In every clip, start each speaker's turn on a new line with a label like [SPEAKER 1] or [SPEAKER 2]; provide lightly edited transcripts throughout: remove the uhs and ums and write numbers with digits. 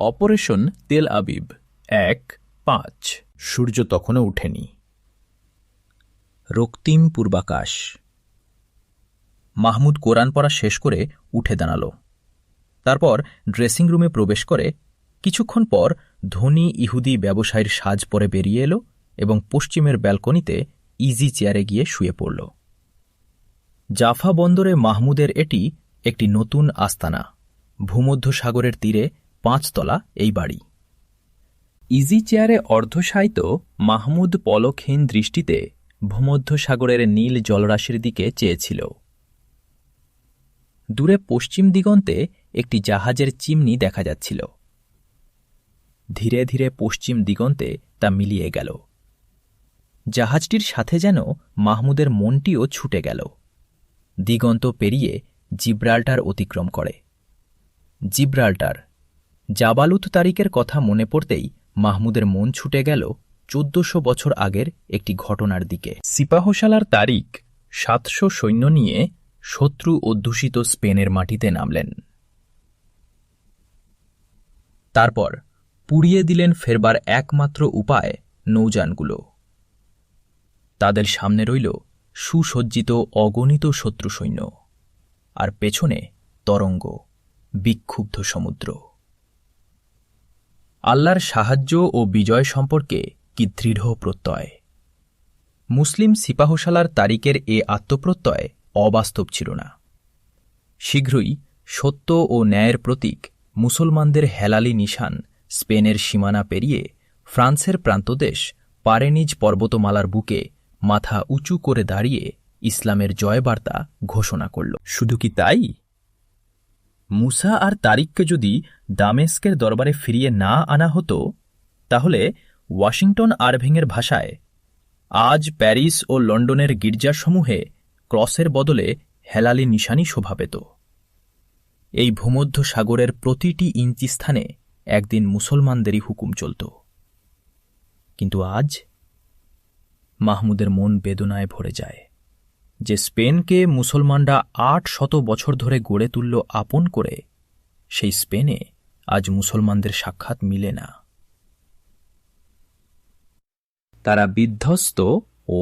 [SPEAKER 1] Operation Tel Aviv ১-৫। সূর্য তখনও ওঠেনি। রক্তিম পূর্বাকাশ। মাহমুদ কোরআন পড়া শেষ করে উঠে দাঁড়াল। তারপর ড্রেসিং রুমে প্রবেশ করে কিছুক্ষণ পর ধনী ইহুদি ব্যবসায়ীর সাজ পরে বেরিয়ে এলো এবং পশ্চিমের ব্যালকনিতে ইজি চেয়ারে গিয়ে শুয়ে পড়ল। জাফা বন্দরে মাহমুদের এটি একটি নতুন আস্তানা। ভূমধ্যসাগরের তীরে ৫ তলা এই বাড়ি। ইজি চেয়ারে অর্ধশায়িত মাহমুদ পলকহীন দৃষ্টিতে ভূমধ্যসাগরের নীল জলরাশির দিকে চেয়েছিল। দূরে পশ্চিম দিগন্তে একটি জাহাজের চিমনি দেখা যাচ্ছিল। ধীরে ধীরে পশ্চিম দিগন্তে তা মিলিয়ে গেল। জাহাজটির সাথে যেন মাহমুদের মনটিও ছুটে গেল। দিগন্ত পেরিয়ে জিব্রাল্টার অতিক্রম করে। জিব্রাল্টার, জাবালুত তারিকের কথা মনে পড়তেই মাহমুদের মন ছুটে গেল ১৪০০ বছর আগের একটি ঘটনার দিকে। সিপাহসালার তারিক ৭০০ সৈন্য নিয়ে শত্রু অধ্যুষিত স্পেনের মাটিতে নামলেন। তারপর পুড়িয়ে দিলেন ফেরবার একমাত্র উপায় নৌযানগুলো। তাদের সামনে রইল সুসজ্জিত অগণিত শত্রু সৈন্য, আর পেছনে তরঙ্গ, বিক্ষুব্ধ সমুদ্র। আল্লাহর সাহায্য ও বিজয় সম্পর্কে কি দৃঢ় প্রত্যয়! মুসলিম সিপাহসালার তারিকের এ আত্মপ্রত্যয় অবাস্তব ছিল না। শীঘ্রই সত্য ও ন্যায়ের প্রতীক মুসলমানদের হেলালি নিশান স্পেনের সীমানা পেরিয়ে ফ্রান্সের প্রান্তদেশ পারেনিজ পর্বতমালার বুকে মাথা উঁচু করে দাঁড়িয়ে ইসলামের জয়বার্তা ঘোষণা করল। শুধু কি তাই? মুসা আর তারিককে যদি দামেস্কের দরবারে ফিরিয়ে না আনা হতো, তাহলে ওয়াশিংটন আরভিংয়ের ভাষায় আজ প্যারিস ও লন্ডনের গির্জাসমূহে ক্রসের বদলে হেলালি নিশানি শোভা পেত। এই ভূমধ্য সাগরের প্রতিটি ইঞ্চি স্থানে একদিন মুসলমানদেরই হুকুম চলত। কিন্তু আজ মাহমুদের মন বেদনায় ভরে যায় যে স্পেনকে মুসলমানরা ৮০০ বছর ধরে গড়ে তুলল আপন করে, সেই স্পেনে আজ মুসলমানদের সাক্ষাৎ মিলে না। তারা বিধ্বস্ত ও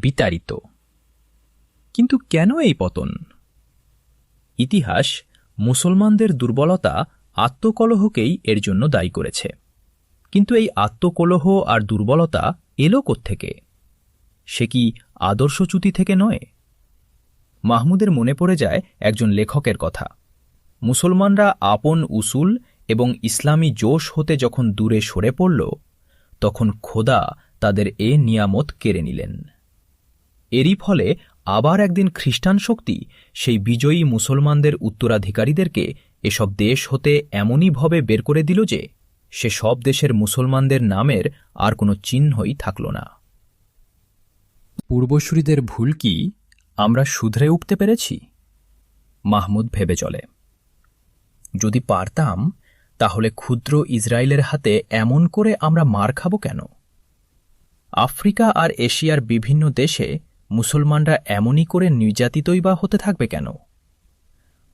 [SPEAKER 1] বিতাড়িত। কিন্তু কেন এই পতন? ইতিহাস মুসলমানদের দুর্বলতা, আত্মকলহকেই এর জন্য দায়ী করেছে। কিন্তু এই আত্মকলহ আর দুর্বলতা এলো কোত্থেকে? সে কি আদর্শচ্যুতি থেকে নয়? মাহমুদের মনে পড়ে যায় একজন লেখকের কথা। মুসলমানরা আপন উসুল এবং ইসলামী জোশ হতে যখন দূরে সরে পড়ল, তখন খোদা তাদের এ নিয়ামত কেড়ে নিলেন। এরই ফলে আবার একদিন খ্রিস্টান শক্তি সেই বিজয়ী মুসলমানদের উত্তরাধিকারীদেরকে এসব দেশ হতে এমনই ভাবে বের করে দিল যে সে সব দেশের মুসলমানদের নামের আর কোনো চিহ্নই থাকল না। পূর্বসূরীদের ভুল কি আমরা শুধরে উঠতে পেরেছি? মাহমুদ ভেবে চলে, যদি পারতাম তাহলে ক্ষুদ্র ইসরায়েলের হাতে এমন করে আমরা মার খাব কেন? আফ্রিকা আর এশিয়ার বিভিন্ন দেশে মুসলমানরা এমনই করে নির্যাতিতই বা হতে থাকবে কেন?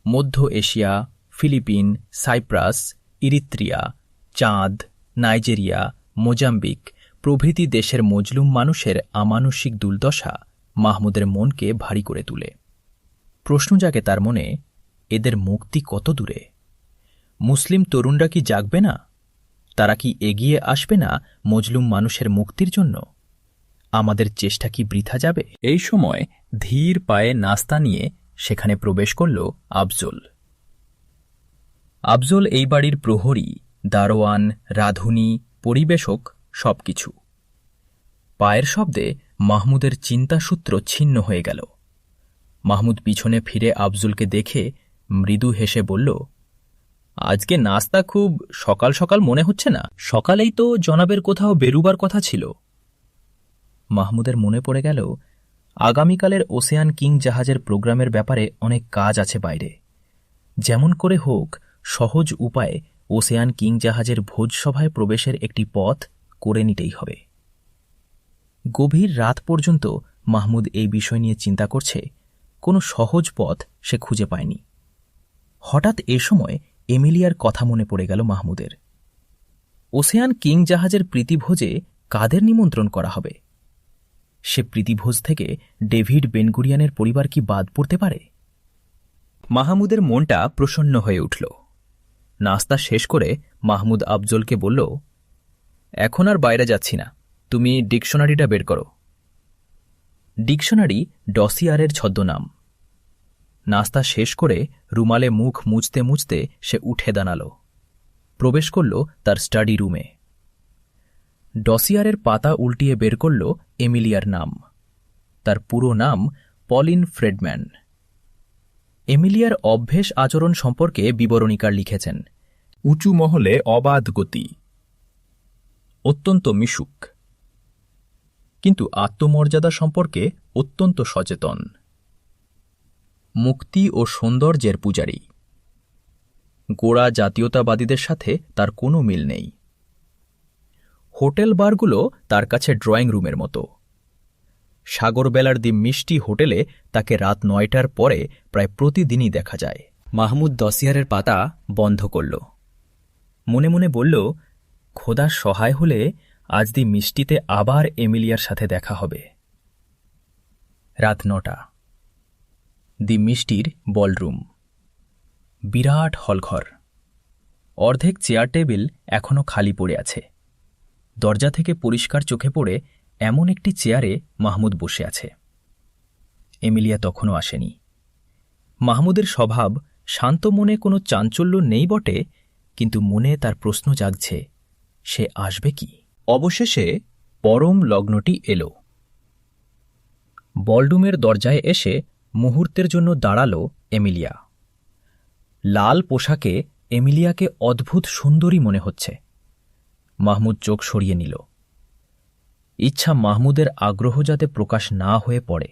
[SPEAKER 1] মধ্য এশিয়া, ফিলিপিন, সাইপ্রাস, ইরিত্রিয়া, চাঁদ, নাইজেরিয়া, মোজাম্বিক প্রভৃতি দেশের মজলুম মানুষের আমানুষিক দুর্দশা মাহমুদের মনকে ভারী করে তুলে। প্রশ্ন জাগে তার মনে, এদের মুক্তি কত দূরে? মুসলিম তরুণরা কি জাগবে না? তারা কি এগিয়ে আসবে না মজলুম মানুষের মুক্তির জন্য? আমাদের চেষ্টা কি বৃথা যাবে? এই সময় ধীর পায়ে নাস্তা নিয়ে সেখানে প্রবেশ করল আফজল। আফজল এই বাড়ির প্রহরী, দারোয়ান, রাঁধুনি, পরিবেশক, সবকিছু। পায়ের শব্দে মাহমুদের চিন্তাসূত্র ছিন্ন হয়ে গেল। মাহমুদ পিছনে ফিরে আফজলকে দেখে মৃদু হেসে বলল, আজকে নাস্তা খুব সকাল সকাল মনে হচ্ছে না? সকালেই তো জনাবের কোথাও বেরুবার কথা ছিল। মাহমুদের মনে পড়ে গেল আগামীকালের ওসেয়ান কিং জাহাজের প্রোগ্রামের ব্যাপারে অনেক কাজ আছে বাইরে। যেমন করে হোক সহজ উপায়ে ওসেয়ান কিং জাহাজের ভোজসভায় প্রবেশের একটি পথ করে নিতেই হবে। গভীর রাত পর্যন্ত মাহমুদ এই বিষয় নিয়ে চিন্তা করছে, কোনো সহজ পথ সে খুঁজে পায়নি। হঠাৎ এ সময় এমিলিয়ার কথা মনে পড়ে গেল মাহমুদের। ওসেয়ান কিং জাহাজের প্রীতিভোজে কাদের নিমন্ত্রণ করা হবে? সে প্রীতিভোজ থেকে ডেভিড বেনগুরিয়ানের পরিবার কি বাদ পড়তে পারে? মাহমুদের মনটা প্রসন্ন হয়ে উঠল। নাস্তা শেষ করে মাহমুদ আফজলকে বলল, এখন আর বাইরে যাচ্ছি না, তুমি ডিকশনারিটা বের করো। ডিকশনারি ডসিয়ারের ছদ্মনাম। নাস্তা শেষ করে রুমালে মুখ মুছতে মুছতে সে উঠে দাঁড়াল, প্রবেশ করল তার স্টাডি রুমে। ডসিয়ারের পাতা উল্টিয়ে বের করল এমিলিয়ার নাম। তার পুরো নাম পলিন ফ্রেডম্যান। এমিলিয়ার অভ্যেস আচরণ সম্পর্কে বিবরণীকার লিখেছেন, উঁচু মহলে অবাধ গতি, অত্যন্ত মিশুক, কিন্তু আত্মমর্যাদা সম্পর্কে অত্যন্ত সচেতন, মুক্তি ও সৌন্দর্যের পূজারী। গোড়া জাতীয়তাবাদীদের সাথে তার কোনো মিল নেই। হোটেল বারগুলো তার কাছে ড্রয়িং রুমের মতো। সাগরবেলার দি মিষ্টি হোটেলে তাকে রাত ৯টার পরে প্রায় প্রতিদিনই দেখা যায়। মাহমুদ ডসিয়ারের পাতা বন্ধ করল। মনে মনে বলল, খোদা সহায় হলে আজ দি মিষ্টিতে আবার এমিলিয়ার সাথে দেখা হবে। রাত ৯টা। দি মিষ্টির বলরুম। বিরাট হলঘর। অর্ধেক চেয়ার টেবিল এখনও খালি পড়ে আছে। দরজা থেকে পরিষ্কার চোখে পড়ে এমন একটি চেয়ারে মাহমুদ বসে আছে। এমিলিয়া তখনও আসেনি। মাহমুদের স্বভাব শান্ত, মনে কোনো চাঞ্চল্য নেই বটে, কিন্তু মনে তার প্রশ্ন জাগছে, সে আসবে কি? অবশেষে পরম লগ্নটি এল। বলরুমের দরজায় এসে মুহূর্তের জন্য দাঁড়াল এমিলিয়া। লাল পোশাকে এমিলিয়াকে অদ্ভুত সুন্দরী মনে হচ্ছে। মাহমুদ চোখ সরিয়ে নিল। ইচ্ছা মাহমুদের আগ্রহ যাতে প্রকাশ না হয়ে পড়ে।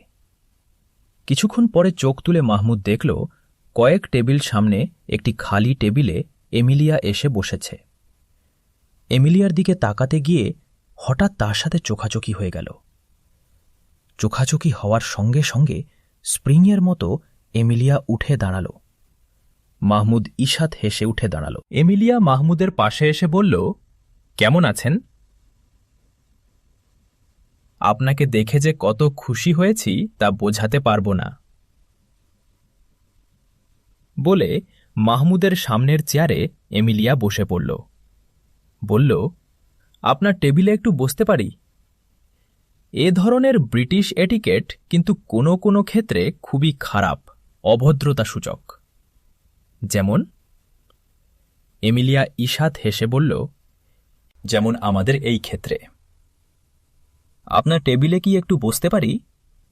[SPEAKER 1] কিছুক্ষণ পরে চোখ তুলে মাহমুদ দেখল, কয়েক টেবিল সামনে একটি খালি টেবিলে এমিলিয়া এসে বসেছে। এমিলিয়ার দিকে তাকাতে গিয়ে হঠাৎ তার সাথে চোখাচোখি হয়ে গেল। চোখাচোখি হওয়ার সঙ্গে সঙ্গে স্প্রিংয়ের মতো এমিলিয়া উঠে দাঁড়াল। মাহমুদ ঈষৎ হেসে উঠে দাঁড়াল। এমিলিয়া মাহমুদের পাশে এসে বলল, কেমন আছেন? আপনাকে দেখে যে কত খুশি হয়েছি তা বোঝাতে পারব না, বলে মাহমুদের সামনের চেয়ারে এমিলিয়া বসে পড়ল। বলল, আপনার টেবিলে একটু বসতে পারি? এ ধরনের ব্রিটিশ এটিকেট কিন্তু কোনো কোনো ক্ষেত্রে খুবই খারাপ, অভদ্রতা সূচক। যেমন? এমিলিয়া ঈষৎ হেসে বলল, যেমন আমাদের এই ক্ষেত্রে। আপনার টেবিলে কি একটু বসতে পারি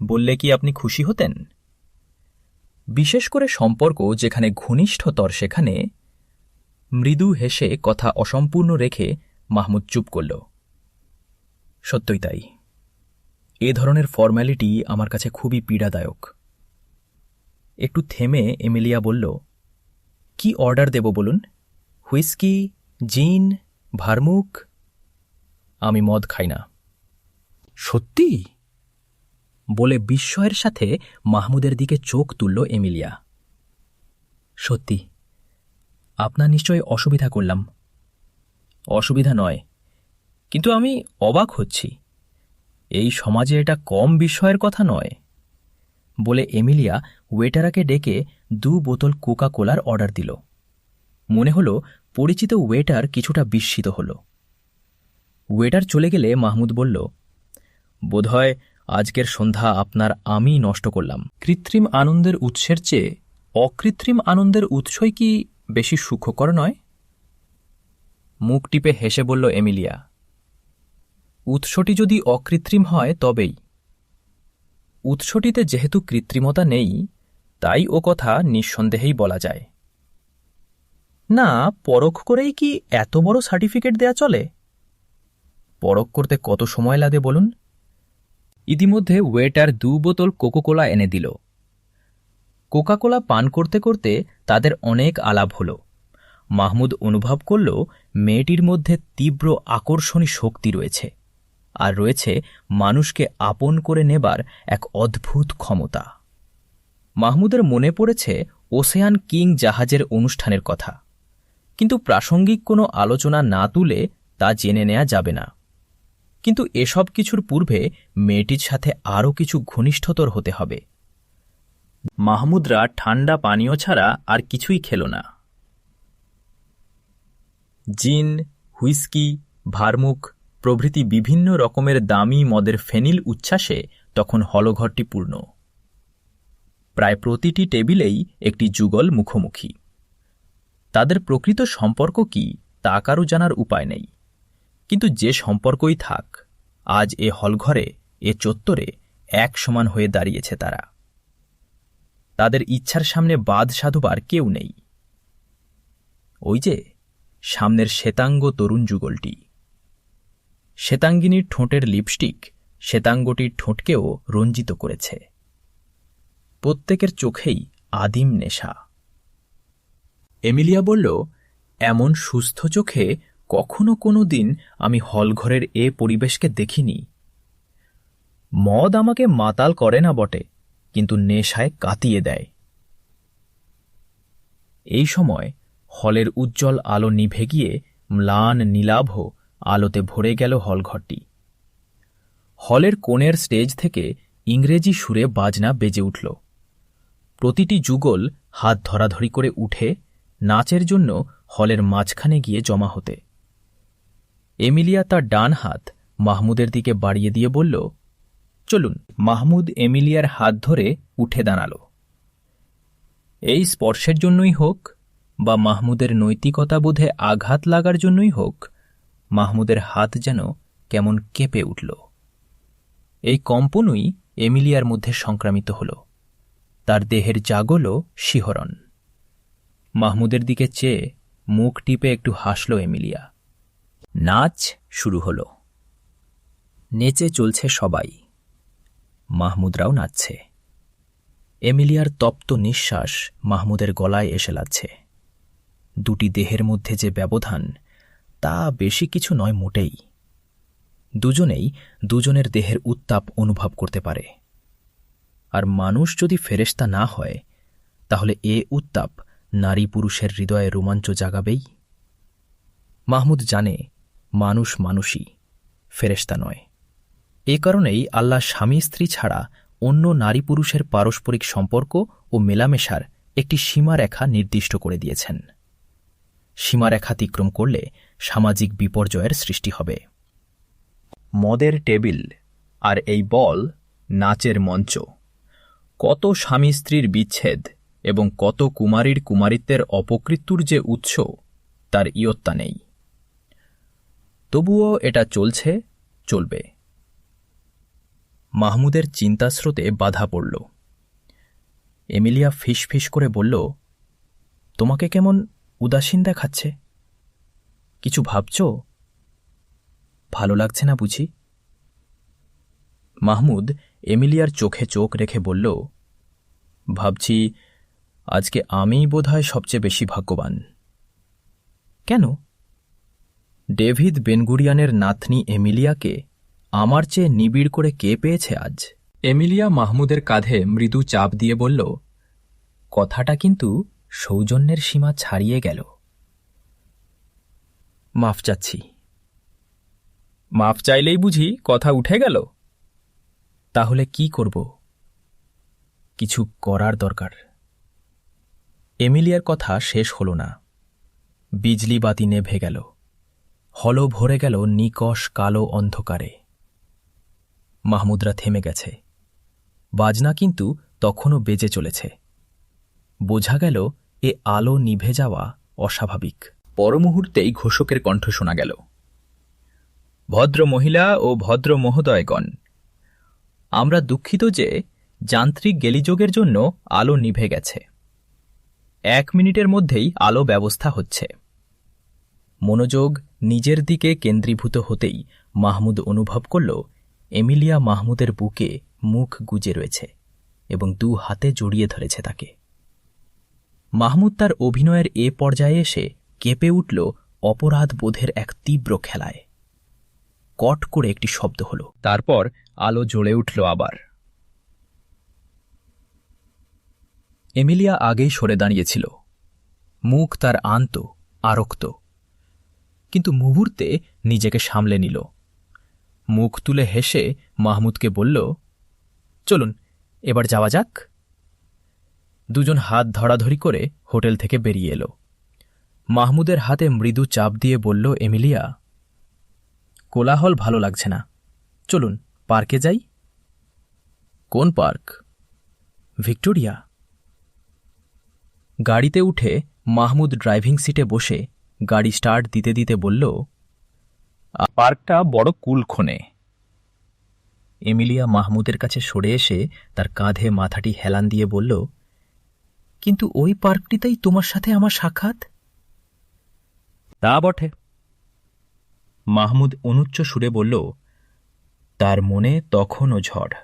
[SPEAKER 1] বললে কি আপনি খুশি হতেন? বিশেষ করে সম্পর্ক যেখানে ঘনিষ্ঠতর সেখানে। মৃদু হেসে কথা অসম্পূর্ণ রেখে মাহমুদ চুপ করল। সত্যই তাই, এ ধরনের ফর্ম্যালিটি আমার কাছে খুবই পীড়াদায়ক। একটু থেমে এমিলিয়া বলল, কি অর্ডার দেব বলুন? হুইস্কি, জিন, ভারমুক? আমি মদ খাই না। সত্যি? বলে বিস্ময়ের সাথে মাহমুদের দিকে চোখ তুলল এমিলিয়া। সত্যি। আপনার নিশ্চয় অসুবিধা করলাম। অসুবিধা নয়, কিন্তু আমি অবাক হচ্ছি। এই সমাজে এটা কম বিস্ময়ের কথা নয়, বলে এমিলিয়া ওয়েটারকে ডেকে 2 বোতল কোকা কোলার অর্ডার দিল। মনে হল পরিচিত ওয়েটার কিছুটা বিস্মিত হল। ওয়েটার চলে গেলে মাহমুদ বলল, বোধহয় আজকের সন্ধ্যা আপনার আমি নষ্ট করলাম। কৃত্রিম আনন্দের উৎসের চেয়ে অকৃত্রিম আনন্দের উৎসই কি বেশি সুখকর নয়? মুখ টিপে হেসে বলল এমিলিয়া, উৎসটি যদি অকৃত্রিম হয় তবেই। উৎসটিতে যেহেতু কৃত্রিমতা নেই, তাই ও কথা নিঃসন্দেহেই বলা যায়। না, পরখ করেই কি এত বড় সার্টিফিকেট দেয়া চলে? পরখ করতে কত সময় লাগে বলুন? ইতিমধ্যে ওয়েটার 2 বোতল কোকাকোলা এনে দিল। কোকাকোলা পান করতে করতে তাদের অনেক আলাপ হল। মাহমুদ অনুভব করল মেয়েটির মধ্যে তীব্র আকর্ষণী শক্তি রয়েছে, আর রয়েছে মানুষকে আপন করে নেবার এক অদ্ভুত ক্ষমতা। মাহমুদের মনে পড়েছে ওসেয়ান কিং জাহাজের অনুষ্ঠানের কথা, কিন্তু প্রাসঙ্গিক কোনো আলোচনা না তুলে তা জেনে নেওয়া যাবে না। কিন্তু এসব কিছুর পূর্বে মেয়েটির সাথে আরও কিছু ঘনিষ্ঠতর হতে হবে। মাহমুদরা ঠান্ডা পানীয় ছাড়া আর কিছুই খেল না। জিন, হুইস্কি, ভারমুখ প্রভৃতি বিভিন্ন রকমের দামি মদের ফেনিল উচ্ছ্বাসে তখন হলঘরটি পূর্ণ। প্রায় প্রতিটি টেবিলেই একটি যুগল মুখোমুখি। তাদের প্রকৃত সম্পর্ক কি তা কারও জানার উপায় নেই, কিন্তু যে সম্পর্কই থাক, আজ এ হলঘরে, এ চত্বরে এক সমান হয়ে দাঁড়িয়েছে তারা। তাদের ইচ্ছার সামনে বাদ সাধবার কেউ নেই। ওই যে সামনের শ্বেতাঙ্গ তরুণ যুগলটি। শ্বেতাঙ্গিনীর ঠোঁটের লিপস্টিক শ্বেতাঙ্গটির ঠোঁটকেও রঞ্জিত করেছে। প্রত্যেকের চোখেই আদিম নেশা। এমিলিয়া বলল, এমন সুস্থ চোখে কখনো কোনো দিন আমি হলঘরের এ পরিবেশকে দেখিনি। মদ আমাকে মাতাল করে না বটে, কিন্তু নেশায় কাতিয়ে দেয়। এই সময় হলের উজ্জ্বল আলো নিভে গিয়ে ম্লান নীলাভ আলোতে ভরে গেল হলঘরটি। হলের কোণের স্টেজ থেকে ইংরেজি সুরে বাজনা বেজে উঠল। প্রতিটি যুগল হাত ধরাধরি করে উঠে নাচের জন্য হলের মাঝখানে গিয়ে জমা হতে। এমিলিয়া তার ডান হাত মাহমুদের দিকে বাড়িয়ে দিয়ে বলল, চলুন। মাহমুদ এমিলিয়ার হাত ধরে উঠে দাঁড়াল। এই স্পর্শের জন্যই হোক বা মাহমুদের নৈতিকতাবোধে আঘাত লাগার জন্যই হোক, মাহমুদের হাত যেন কেমন কেঁপে উঠল। এই কম্পনই এমিলিয়ার মধ্যে সংক্রামিত হল। তার দেহের জাগল শিহরণ। মাহমুদের দিকে চেয়ে মুখ টিপে একটু হাসল এমিলিয়া। নাচ শুরু হল। নেচে চলছে সবাই। মাহমুদরাও নাচছে। এমিলিয়ার তপ্ত নিঃশ্বাস মাহমুদের গলায় এসে লাগছে। দুটি দেহের মধ্যে যে ব্যবধান, তা বেশি কিছু নয় মোটেই। দুজনেই দুজনের দেহের উত্তাপ অনুভব করতে পারে। আর মানুষ যদি ফেরেশতা না হয়, তাহলে এ উত্তাপ নারী পুরুষের হৃদয়ে রোমাঞ্চ জাগাবেই। মাহমুদ জানে মানুষ মানুষই, ফেরেশতা নয়। এ কারণেই আল্লাহ স্বামী স্ত্রী ছাড়া অন্য নারী পুরুষের পারস্পরিক সম্পর্ক ও মেলামেশার একটি সীমারেখা নির্দিষ্ট করে দিয়েছেন। সীমারেখাতিক্রম করলে সামাজিক বিপর্যয়ের সৃষ্টি হবে। মদের টেবিল আর এই বল নাচের মঞ্চ, কত স্বামী স্ত্রীর বিচ্ছেদ এবং কত কুমারীর কুমারিত্বের অপকৃত্যুর যে উৎস, তার ইয়ত্তা নেই। তবুও এটা চলছে, চলবে। মাহমুদের চিন্তাস্রোতে বাধা পড়ল। এমিলিয়া ফিসফিস করে বলল, তোমাকে কেমন উদাসীন দেখাচ্ছে? কিছু ভাবছ? ভালো লাগছে না বুঝি? মাহমুদ এমিলিয়ার চোখে চোখ রেখে বলল, ভাবছি আজকে আমিই বোধহয় সবচেয়ে বেশি ভাগ্যবান। কেন? ডেভিড বেনগুরিয়ানের নাতনি এমিলিয়াকে আমার চেয়ে নিবিড় করে কে পেয়েছে আজ? এমিলিয়া মাহমুদের কাঁধে মৃদু চাপ দিয়ে বলল, কথাটা কিন্তু সৌজন্যের সীমা ছাড়িয়ে গেল। মাফ চাচ্ছি। মাফ চাইলেই বুঝি কথা উঠে গেল? তাহলে কি করব? কিছু করার দরকার। এমিলিয়ার কথা শেষ হল না। বিজলি বাতি নেভে গেল। হল ভরে গেল নিকষ কালো অন্ধকারে। মাহমুদরা থেমে গেছে। বাজনা কিন্তু তখনও বেজে চলেছে। বোঝা গেল এ আলো নিভে যাওয়া অস্বাভাবিক। পরমুহূর্তেই ঘোষকের কণ্ঠ শোনা গেল, ভদ্র মহিলা ও ভদ্র মহোদয়গণ, আমরা দুঃখিত যে যান্ত্রিক গেলিযোগের জন্য আলো নিভে গেছে। 1 মিনিটের মধ্যেই আলো ব্যবস্থা হচ্ছে। মনোযোগ নিজের দিকে কেন্দ্রীভূত হতেই মাহমুদ অনুভব করল এমিলিয়া মাহমুদের বুকে মুখ গুজে রয়েছে এবং 2 হাতে জড়িয়ে ধরেছে তাকে। মাহমুদ তার অভিনয়ের এ পর্যায়ে এসে কেঁপে উঠল অপরাধ বোধের এক তীব্র খেলায়। কট করে একটি শব্দ হল, তারপর আলো জ্বলে উঠল আবার। এমিলিয়া আগেই সরে দাঁড়িয়েছিল। মুখ তার আন্ত, আরক্ত। কিন্তু মুহূর্তে নিজেকে সামলে নিল। মুখ তুলে হেসে মাহমুদকে বলল, চলুন এবার যাওয়া যাক। দুজন হাত ধরাধরি করে হোটেল থেকে বেরিয়ে এলো। মাহমুদের হাতে মৃদু চাপ দিয়ে বলল এমিলিয়া, কোলাহল ভালো লাগছে না, চলুন পার্কে যাই। কোন পার্ক? ভিক্টোরিয়া। গাড়িতে উঠে মাহমুদ ড্রাইভিং সিটে বসে গাড়ি স্টার্ট দিতে দিতে বলল, পার্কটা বড় কুলক্ষণে। এমিলিয়া মাহমুদের কাছে সরে এসে তার কাঁধে মাথাটি হেলান দিয়ে বলল, কিন্তু ওই পার্কটিতেই তোমার সাথে আমার সাক্ষাৎ। তা বটে। মাহমুদ অনুচ্চ সুরে বলল, তার মনে তখনও ঝড়।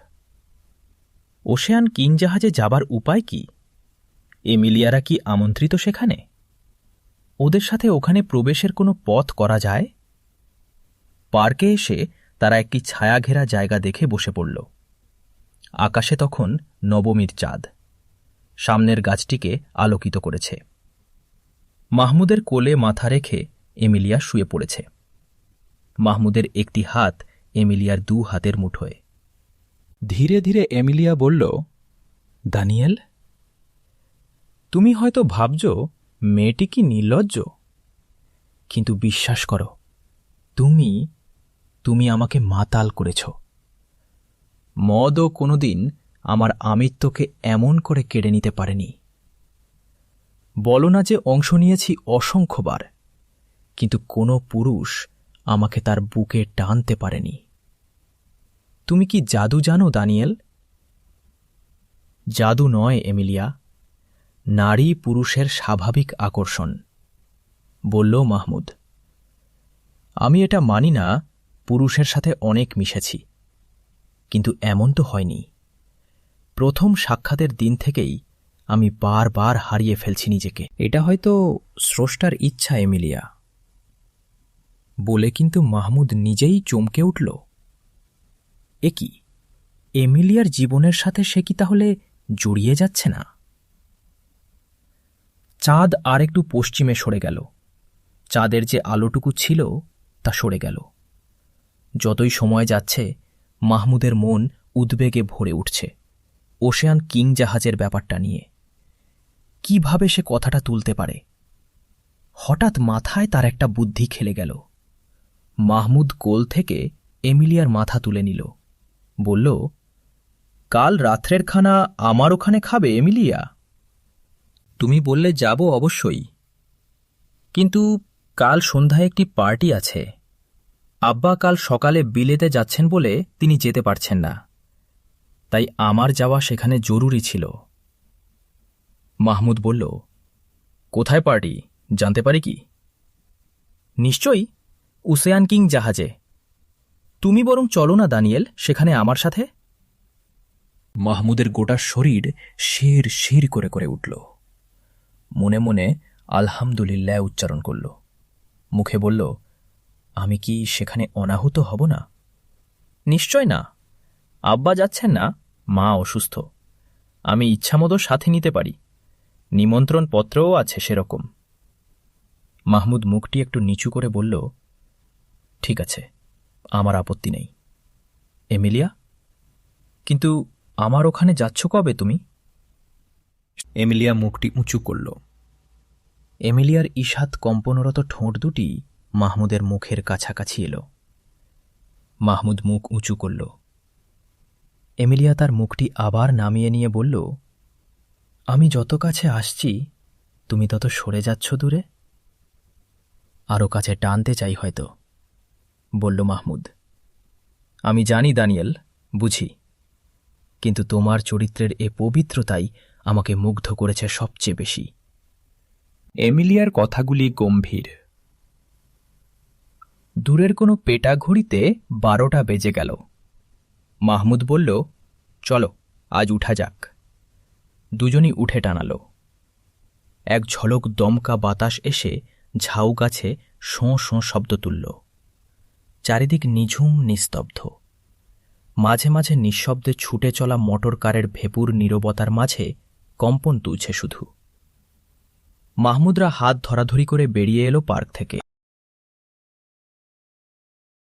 [SPEAKER 1] ওশেয়ান কিং জাহাজে যাবার উপায় কি? এমিলিয়ারা কি আমন্ত্রিত সেখানে? ওদের সাথে ওখানে প্রবেশের কোনো পথ করা যায়? পার্কে এসে তারা একটি ছায়াঘেরা জায়গা দেখে বসে পড়ল। আকাশে তখন নবমীর চাঁদ সামনের গাছটিকে আলোকিত করেছে। মাহমুদের কোলে মাথা রেখে এমিলিয়া শুয়ে পড়েছে। মাহমুদের একটি হাত এমিলিয়ার 2 হাতের মুঠোয়। ধীরে ধীরে এমিলিয়া বলল, দানিয়েল, তুমি হয়তো ভাবছ মেয়েটি কি নির্লজ্জ, কিন্তু বিশ্বাস করো, তুমি আমাকে মাতাল করেছ। মদও কোনোদিন আমার আমিত্বকে এমন করে কেড়ে নিতে পারেনি। বলো না যে অংশ নিয়েছি অসংখ্যবার, কিন্তু কোনো পুরুষ আমাকে তার বুকে টানতে পারেনি। তুমি কি জাদু জানো দানিয়েল? জাদু নয় এমিলিয়া, নারী পুরুষের স্বাভাবিক আকর্ষণ, বলল মাহমুদ। আমি এটা মানি না, পুরুষের সাথে অনেক মিশেছি, কিন্তু এমন তো হয়নি। প্রথম সাক্ষাতের দিন থেকেই আমি বারবার হারিয়ে ফেলছি নিজেকে। এটা হয়তো স্রষ্টার ইচ্ছা এমিলিয়া, বলে কিন্তু মাহমুদ নিজেই চমকে উঠল। এ কি, এমিলিয়ার জীবনের সাথে সে কি তাহলে জড়িয়ে যাচ্ছে না? চাঁদ আর একটু পশ্চিমে সরে গেল। চাঁদের যে আলোটুকু ছিল তা সরে গেল। যতই সময় যাচ্ছে মাহমুদের মন উদ্বেগে ভরে উঠছে ওশেয়ান কিং জাহাজের ব্যাপারটা নিয়ে। কিভাবে সে কথাটা তুলতে পারে? হঠাৎ মাথায় তার একটা বুদ্ধি খেলে গেল। মাহমুদ কোল থেকে এমিলিয়ার মাথা তুলে নিল, বলল, কাল রাত্রের খানা আমার ওখানে খাবে এমিলিয়া? তুমি বললে যাব অবশ্যই, কিন্তু কাল সন্ধ্যায় একটি পার্টি আছে। আব্বা কাল সকালে বিলেতে যাচ্ছেন বলে তিনি যেতে পারছেন না, তাই আমার যাওয়া সেখানে জরুরি ছিল। মাহমুদ বলল, কোথায় পার্টি জানতে পারি কি? নিশ্চয়ই, ওশেয়ান কিং জাহাজে। তুমি বরং চলো না দানিয়েল সেখানে আমার সাথে। মাহমুদের গোটা শরীর শির শির করে করে উঠল। মনে মনে আলহামদুলিল্লাহ উচ্চারণ করল। মুখে বলল, আমি কি সেখানে অনাহুত হব না? নিশ্চয় না, আব্বা যাচ্ছেন না, মা অসুস্থ। আমি ইচ্ছামতো সাথে নিতে পারি, নিমন্ত্রণ পত্রও আছে সেরকম। মাহমুদ মুখটি একটু নিচু করে বলল, ঠিক আছে, আমার আপত্তি নেই। এমিলিয়া, কিন্তু আমার ওখানে যাচ্ছ কবে তুমি? এমিলিয়া মুখটি উঁচু করল। এমিলিয়ার ঈষৎ কম্পনরত ঠোঁট দুটি মাহমুদের মুখের কাছাকাছি এলো। মাহমুদ মুখ উঁচু করল। এমিলিয়া তার মুখটি আবার নামিয়ে নিয়ে বলল, আমি যত কাছে আসছি তুমি তত সরে যাচ্ছ দূরে। আরও কাছে টানতে চাই হয়তো, বলল মাহমুদ। আমি জানি দানিয়েল, বুঝি, কিন্তু তোমার চরিত্রের এ পবিত্রতাই আমাকে মুগ্ধ করেছে সবচেয়ে বেশি। এমিলিয়ার কথাগুলি গম্ভীর। দূরের কোনো পেটা ঘড়িতে 12টা বেজে গেল। মাহমুদ বলল, চলো আজ উঠা যাক। দুজনই উঠে টানাল। এক ঝলক দমকা বাতাস এসে ঝাউ গাছে শোঁ শোঁ শব্দ তুলল। চারিদিক নিঝুম নিস্তব্ধ। মাঝে মাঝে নিঃশব্দে ছুটে চলা মোটর কারের ভেপুর নীরবতার মাঝে কম্পন তুলছে শুধু। মাহমুদরা হাত ধরাধরি করে বেরিয়ে এলো পার্ক থেকে।